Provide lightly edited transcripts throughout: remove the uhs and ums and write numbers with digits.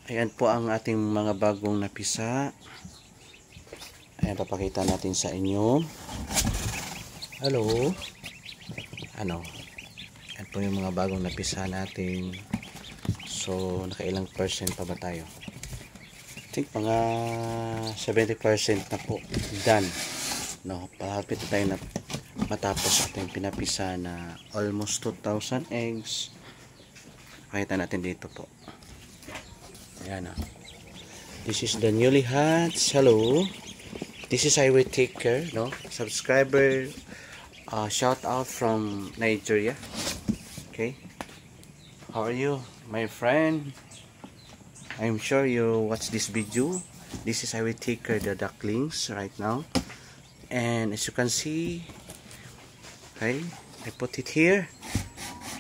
Ayan po ang ating mga bagong napisa. Ayan, papakita natin sa inyo. Hello. Ano? Ayan po yung mga bagong napisa natin. So, nakailang percent pa ba tayo? I think mga 70% na po. Done. No, palapit na tayo na matapos ating pinapisa na almost 2,000 eggs. Pakita natin dito po. Ayan. This is the newly hatched. Hello. This is Highway Taker, no? Subscriber. Shout out from Nigeria. Okay. How are you, my friend? I'm sure you watch this video. This is Highway Taker, the ducklings right now. And as you can see, okay, I put it here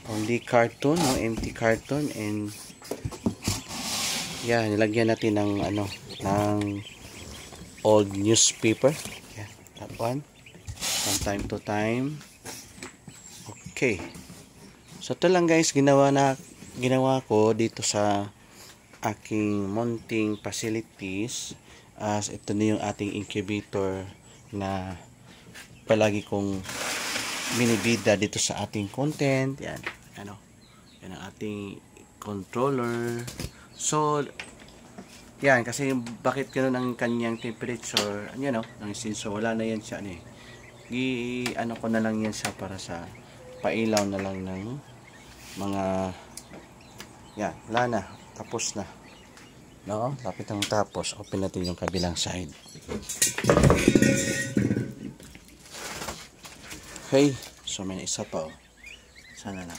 on the carton, no, empty carton, and yeah, nilagyan natin ng ng old newspaper. Yeah, that one. From time to time. Okay. So ito lang guys, ginawa ko dito sa aking mounting facilities. As ito na yung ating incubator na palagi kong binibida dito sa ating content. Yan, yan ang ating controller. So yan, kasi bakit ganoon ang kanyang temperature, so wala na yan siya ko na lang yan siya para sa pailaw na lang ng mga yan, wala na, tapos na, no? Lapit ang tapos. Open natin yung kabilang side. Okay, so may isa pa, sana lang.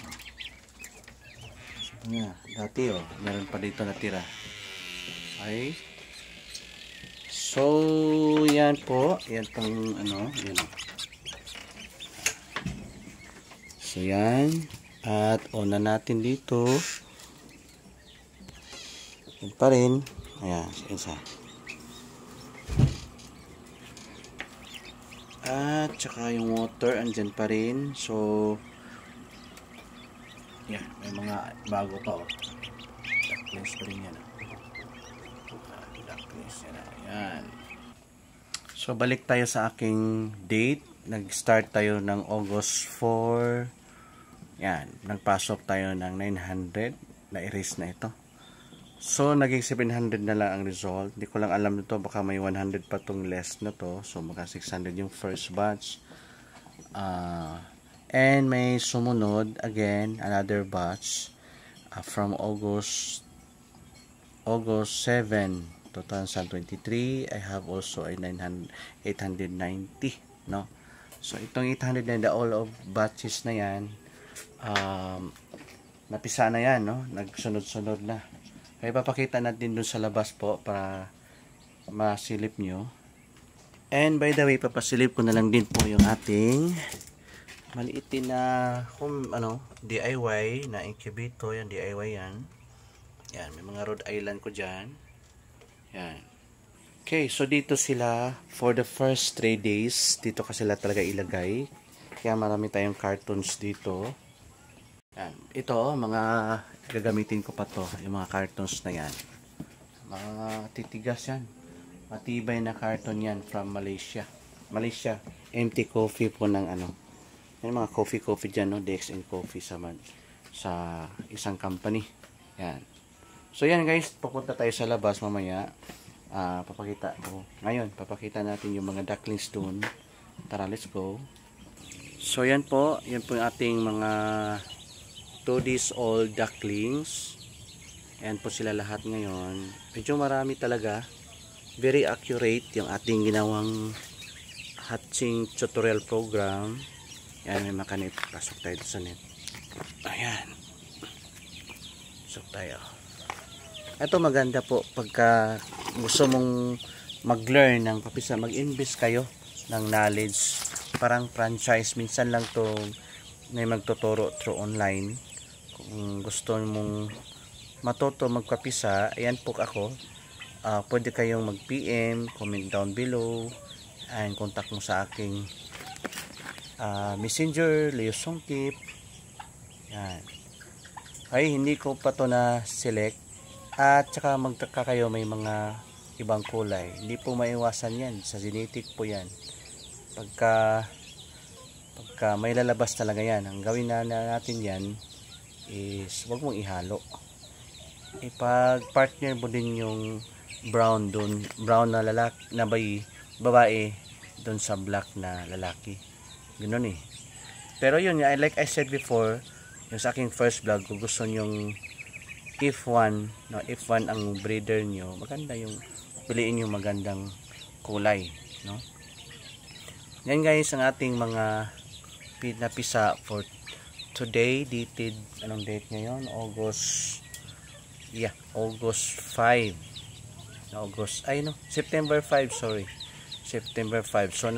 So nga, dati meron pa dito natira. Okay. So yan po, yan pang yan. So yan, at on na natin dito. Yan pa rin. Ayan, isa. At saka yung water andyan pa rin. So yan, may mga bago pa ducklings pa rin yan. Ducklings yan. Ayan. So balik tayo sa aking date. Nag-start tayo ng August 4. Yan, nagpasok tayo ng 900. Na-erase na ito. So naging 700 na lang ang result. Hindi ko lang alam nito, baka may 100 pa tong less na to. So maka 600 yung first batch. And may sumunod again another batch from August 7, 2023. I have also a 890, no? So itong 800 na all of batches na yan, napisa na yan, no? Nagsunod-sunod na. Kaya papakita natin dun sa labas po para masilip nyo. And by the way, papasilip ko na lang din po yung ating maliitin na DIY na incubator. Yan, DIY yan. Yan, may mga Rhode Island ko dyan. Yan. Okay, so dito sila for the first 3 days. Dito ka sila talaga ilagay. Kaya marami tayong cartons dito. Yan. Ito, mga gagamitin ko pa to. Yung mga cartons na yan. Mga titigas yan. Matibay na carton yan from Malaysia. Malaysia. Empty coffee po ng Yan mga coffee dyan, no? DXN Coffee sa isang company. Yan. So yan guys, pupunta tayo sa labas mamaya. Papakita ko. Ngayon, papakita natin yung mga ducklings doon. Tara, let's go. So yan po yung ating mga 2 days old ducklings. Ayan po sila lahat ngayon. Medyo marami talaga. Very accurate yung ating ginawang hatching tutorial program. Ayan, may makanip. Pasok tayo sa net. Ayan. Pasok tayo. Ito maganda po pagka gusto mong mag-learn ng papisa, mag-invest kayo ng knowledge. Parang franchise. Minsan lang to may magtuturo through online. Kung gusto mong matuto magpapisa, ayan po ako. Pwede kayong mag-PM, comment down below, and contact mo sa aking Messenger, Leo Songkip. Yan. Ay, hindi ko pa to na select. At saka magtaka kayo, may mga ibang kulay. Hindi po maiwasan yan. Sa genetic po yan. Pagka may lalabas talaga yan, ang gawin na natin yan is wag mong ihalo. Ipag partner mo din yung brown doon, brown na lalaki na babae doon sa black na lalaki. Ganoon eh. Pero yun, like I said before, yung sa aking first vlog, kung gusto nyong if one ang breeder nyo, maganda yung piliin yung magandang kulay, no? Yan guys ang ating mga pinapisa for today, dated, anong date ngayon? August 5. September 5, sorry. September 5. So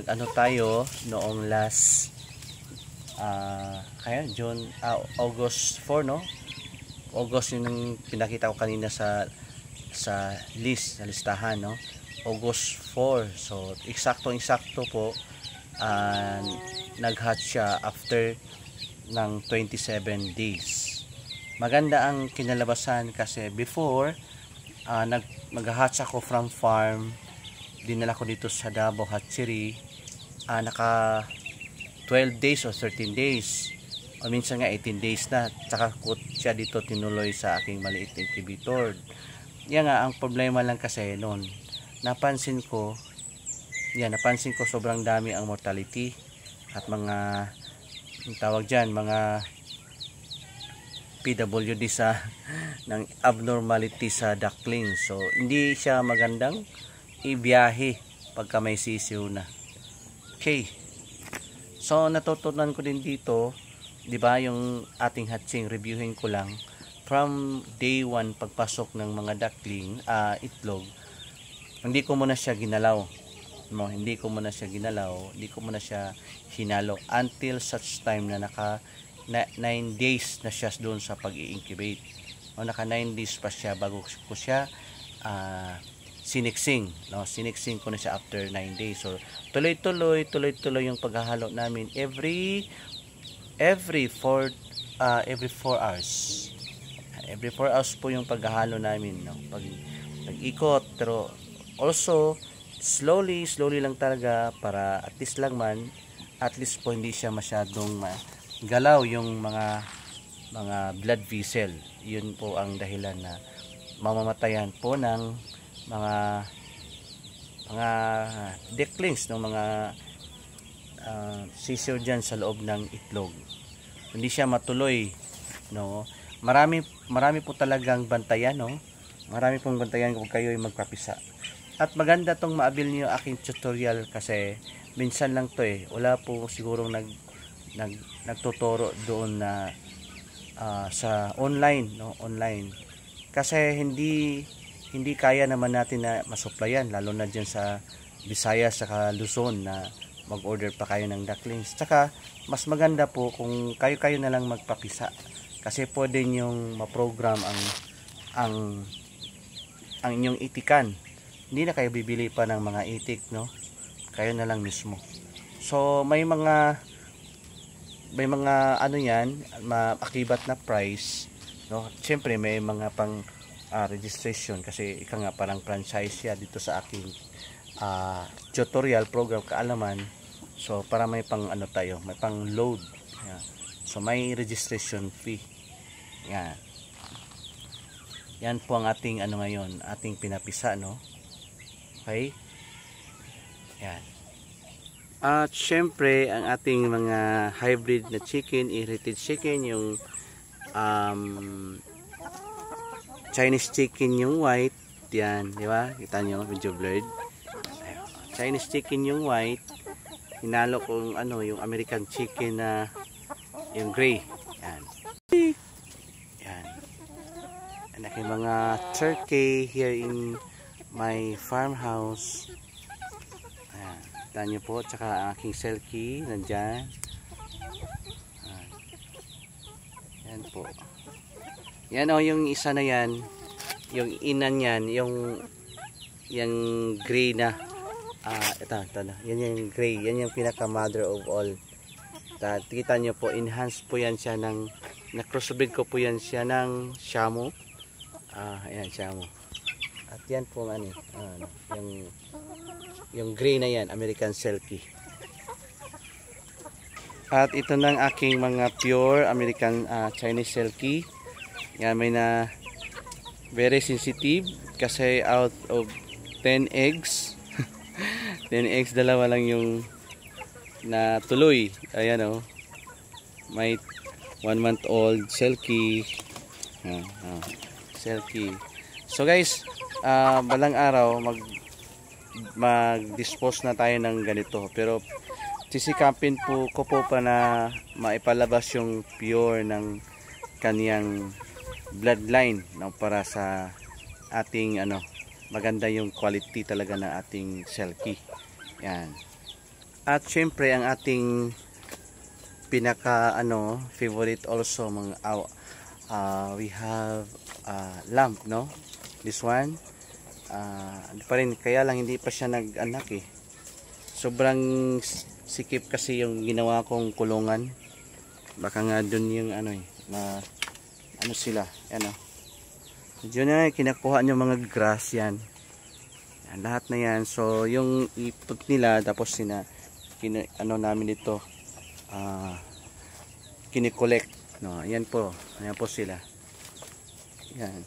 ano tayo noong last August 4, no? August yung pinakita ko kanina sa listahan, no? August 4. So eksakto po nag-hatch siya after ng 27 days. Maganda ang kinalabasan kasi before mag-hatch ako from farm, dinala ko dito sa Davao Hatchery, naka 12 days o 13 days o minsan nga 18 days na, tsaka ko siya dito tinuloy sa aking maliit na incubator. Yan nga, ang problema lang kasi noon, napansin ko sobrang dami ang mortality at mga tawag dyan, mga PWD ng abnormality sa duckling. So hindi siya magandang ibiyahe pagka may sisiw na. Okay, so natutunan ko din dito, di ba, yung ating hatching, reviewin ko lang from day 1 pagpasok ng mga duckling, itlog. Hindi ko muna siya ginalaw, hindi ko muna siya hinalo until such time na naka 9 days na siya doon sa pag-i-incubate. Naka 9 days pa siya bago ko siya siniksing, no? Siniksing ko na siya after 9 days. So tuloy-tuloy yung paghahalo namin every 4 hours. Every 4 hours po yung paghahalo namin, no? Pag-ikot, pero also slowly lang talaga para at least po hindi siya masyadong galaw yung mga blood vessel. Yun po ang dahilan na mamamatayan po ng mga ducklings, ng mga sisiw dyan sa loob ng itlog. Hindi siya matuloy, no? Marami po talagang bantayan, no? Marami pong bantayan kung kayo ay magpapisa. At maganda tong maabil niyo aking tutorial kasi minsan lang to eh. Wala po sigurong nagtuturo doon na sa online, no? Online. Kasi hindi kaya naman natin na masuplayan, lalo na dyan sa Visayas saka Luzon na mag-order pa kayo ng ducklings. Tsaka mas maganda po kung kayo na lang magpapisa kasi pwede nyong ma-program ang inyong itikan. Hindi na kayo bibili pa ng mga itik, no? Kayo na lang mismo. So may mga ano yan, maakibat na price, no? Siyempre may mga pang registration kasi ika nga parang franchise siya dito sa aking tutorial program kaalaman. So para may pang ano tayo, may pang load. Yan. So may registration fee. Yan. Yan po ang ating ano ngayon, ating pinapisa, no? Okay? Yan. At syempre ang ating mga hybrid na chicken, heritage chicken, yung Chinese chicken yung white, yan, di ba? Kita nyo, medyo blurred. Ayun. Chinese chicken yung white, hinalo kong ano, yung American chicken na yung gray. Yan. Yan. Ang aking mga turkey here in my farmhouse. Ayan. Kita nyo po, tsaka ang aking selkie nandyan. Yan po. Yan o, yung isa na yan, yung ina niyan, yung gray na, ito na, yan yung gray, yan yung pinaka mother of all. Kita nyo po, enhance po yan siya ng Na-crossbreed ko po yan siya ng Shamu. Ayan, Shamu. At yan po yung gray na yan, American Selkie. At ito ng aking mga pure American Chinese Selkie. Yan, may na very sensitive kasi out of 10 eggs 10 eggs, dalawa lang yung natuloy. Ayan o, may 1 month old Selkie. Selkie. So guys, balang araw mag-dispose na tayo ng ganito, pero sisikapin po ko po pa na maipalabas yung pure ng kaniyang bloodline, no, para sa ating maganda yung quality talaga ng ating Selkie. Yan. At syempre ang ating pinaka favorite also we have lamb, no, this one pa rin, kaya lang hindi pa siya nag-anak eh. Sobrang sikip kasi yung ginawa kong kulungan. Baka nga dun yung sila, yun na kinakuha nyo mga grass yan. Yan, lahat na yan. So yung ipot nila, tapos namin dito kinikolect, no. Ayan po sila. Yan.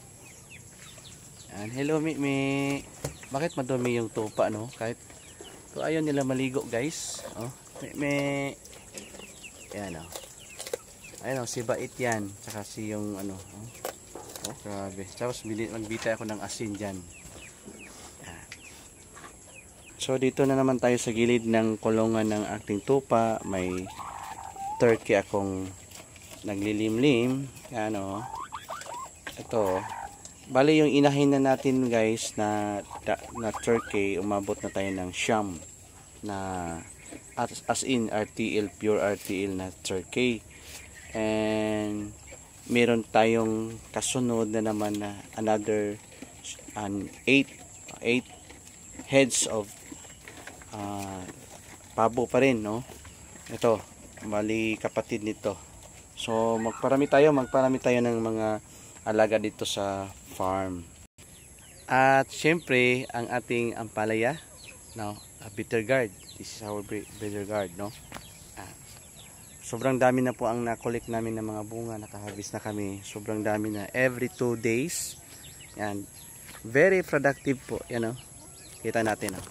Yan. Hello Mimi. Bakit madumi yung tupa, no? Kahit so, ayaw nila maligo, guys. Mimi. Yan, ayun, si Bait yan. Tsaka si yung grabe. Tapos magbita ako ng asin dyan. Yan. So dito na naman tayo sa gilid ng kulungan ng ating tupa. May turkey akong naglilimlim. Yan, ito. Bali yung inahin na natin, guys, na turkey, umabot na tayo ng siyam na as in RTL, pure RTL na turkey. And meron tayong kasunod na naman na another 8 heads of pabo pa rin, no. Ito, bali kapatid nito. So magparami tayo ng mga alaga dito sa farm. At syempre ang ating ampalaya, no, bitter gourd. This is our bitter gourd, no. Sobrang dami na po ang na-collect namin ng mga bunga, nakaharvest na kami. Sobrang dami na, every 2 days. Yan, very productive po, kita natin, ang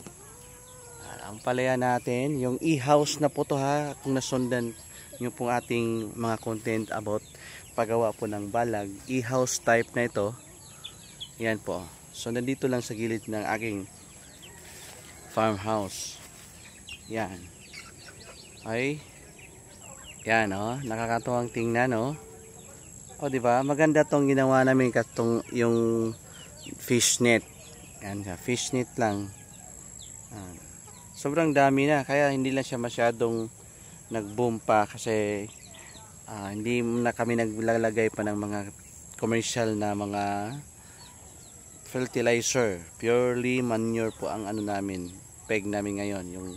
ampalaya natin, yung e-house na po to, kung nasundan nyo pong ating mga content about paggawa po ng balag, e-house type na ito. Yan po. So nandito lang sa gilid ng aking farmhouse. Yan. Ay. Yan, nakakatuwang tingnan, di ba? Maganda tong ginawa namin, katong yung fish net. Yan, fish net lang. Sobrang dami na, kaya hindi lang siya masyadong nag-boom pa kasi hindi na kami naglalagay pa ng mga commercial na mga fertilizer. Purely manure po ang namin, peg namin ngayon, yung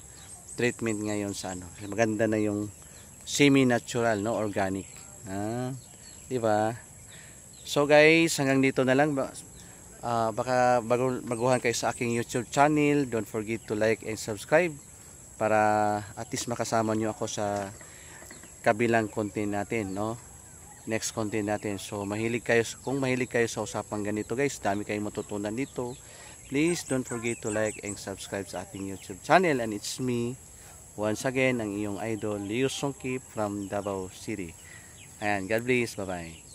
treatment ngayon sa maganda na yung semi-natural, no, organic. Di ba? So guys, hanggang dito na lang. Baka baguhan kayo sa aking YouTube channel, don't forget to like and subscribe para at least makasama nyo ako sa kabilang content natin, no? Next content natin. So kung mahilig kayo sa usapang ganito, guys, dami kayong matutunan dito. Please don't forget to like and subscribe sa ating YouTube channel. And it's me once again, ang iyong idol, Leo Songkip from Davao City. Ayan, God bless, bye bye.